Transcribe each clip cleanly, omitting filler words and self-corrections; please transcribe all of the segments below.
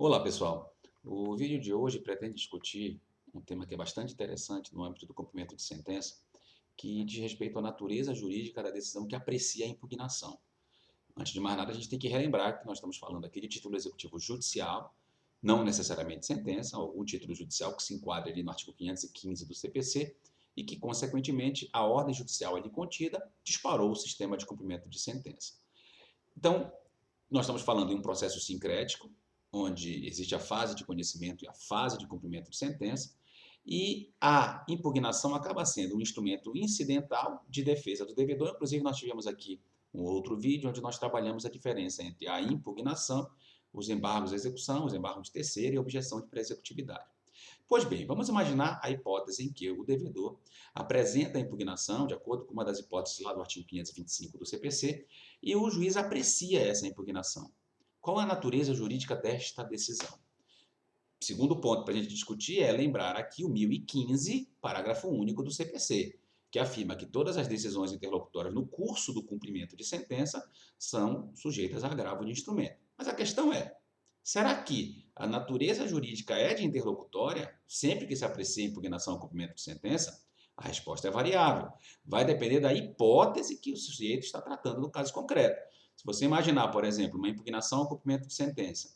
Olá, pessoal. O vídeo de hoje pretende discutir um tema que é bastante interessante no âmbito do cumprimento de sentença, que diz respeito à natureza jurídica da decisão que aprecia a impugnação. Antes de mais nada, a gente tem que relembrar que nós estamos falando aqui de título executivo judicial, não necessariamente sentença, algum título judicial que se enquadra ali no artigo 515 do CPC e que, consequentemente, a ordem judicial ali contida disparou o sistema de cumprimento de sentença. Então, nós estamos falando em um processo sincrético, onde existe a fase de conhecimento e a fase de cumprimento de sentença, e a impugnação acaba sendo um instrumento incidental de defesa do devedor. Inclusive, nós tivemos aqui um outro vídeo onde nós trabalhamos a diferença entre a impugnação, os embargos de execução, os embargos de terceiro e a objeção de pré-executividade. Pois bem, vamos imaginar a hipótese em que o devedor apresenta a impugnação, de acordo com uma das hipóteses lá do artigo 525 do CPC, e o juiz aprecia essa impugnação. Qual a natureza jurídica desta decisão? Segundo ponto para a gente discutir é lembrar aqui o 1015, parágrafo único do CPC, que afirma que todas as decisões interlocutórias no curso do cumprimento de sentença são sujeitas a agravo de instrumento. Mas a questão é, será que a natureza jurídica é de interlocutória sempre que se aprecia impugnação ao cumprimento de sentença? A resposta é variável. Vai depender da hipótese que o sujeito está tratando no caso concreto. Se você imaginar, por exemplo, uma impugnação ao cumprimento de sentença,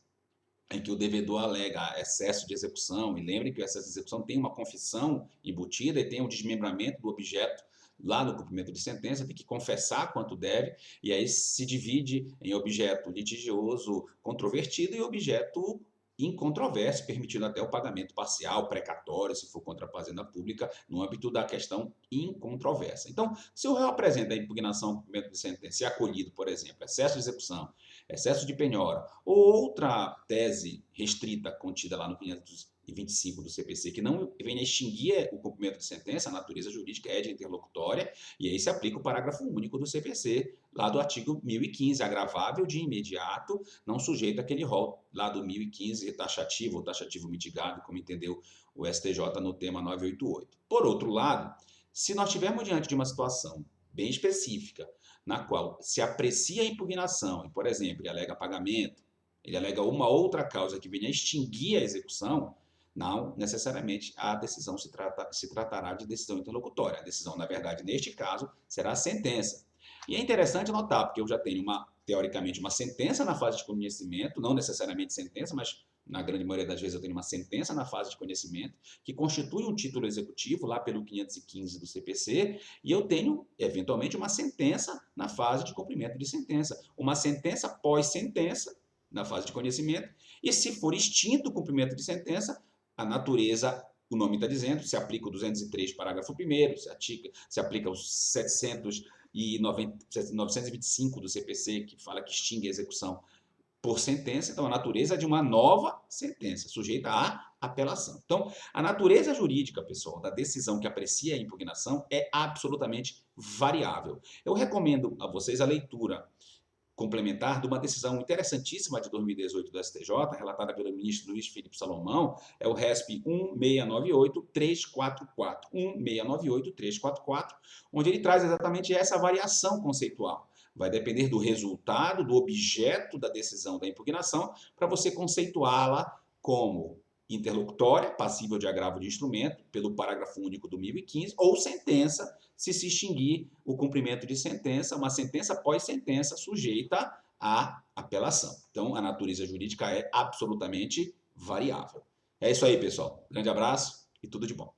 em que o devedor alega excesso de execução, e lembre que o excesso de execução tem uma confissão embutida e tem um desmembramento do objeto lá no cumprimento de sentença, tem que confessar quanto deve, e aí se divide em objeto litigioso controvertido e objeto incontroverso, permitindo até o pagamento parcial, precatório, se for contra a fazenda pública, no âmbito da questão incontroversa. Então, se o réu apresenta a impugnação ao cumprimento de sentença e acolhido, por exemplo, excesso de execução, excesso de penhora, ou outra tese restrita contida lá no 525 do CPC, que não vem a extinguir o cumprimento de sentença, a natureza jurídica é de interlocutória, e aí se aplica o parágrafo único do CPC, lá do artigo 1015, agravável de imediato, não sujeito àquele rol lá do 1015, taxativo ou taxativo mitigado, como entendeu o STJ no tema 988. Por outro lado, se nós estivermos diante de uma situação bem específica, na qual se aprecia a impugnação, e, por exemplo, ele alega pagamento, ele alega uma outra causa que venha a extinguir a execução, não necessariamente a decisão se tratará de decisão interlocutória. A decisão, na verdade, neste caso, será a sentença. E é interessante notar, porque eu já tenho, teoricamente, uma sentença na fase de conhecimento, não necessariamente sentença, mas na grande maioria das vezes eu tenho uma sentença na fase de conhecimento, que constitui um título executivo, lá pelo 515 do CPC, e eu tenho, eventualmente, uma sentença na fase de cumprimento de sentença, uma sentença pós-sentença, na fase de conhecimento, e se for extinto o cumprimento de sentença, a natureza, o nome está dizendo, se aplica o 203, parágrafo 1º, se aplica os 925 do CPC, que fala que extingue a execução por sentença, então a natureza é de uma nova sentença, sujeita à apelação. Então, a natureza jurídica, pessoal, da decisão que aprecia a impugnação é absolutamente variável. Eu recomendo a vocês a leitura complementar de uma decisão interessantíssima de 2018 do STJ, relatada pelo ministro Luiz Felipe Salomão, é o RESP 1698344, 1698344, onde ele traz exatamente essa variação conceitual. Vai depender do resultado, do objeto da decisão da impugnação, para você conceituá-la como interlocutória, passível de agravo de instrumento, pelo parágrafo único do 1015, ou sentença, se extinguir o cumprimento de sentença, uma sentença pós-sentença sujeita à apelação. Então, a natureza jurídica é absolutamente variável. É isso aí, pessoal. Grande abraço e tudo de bom.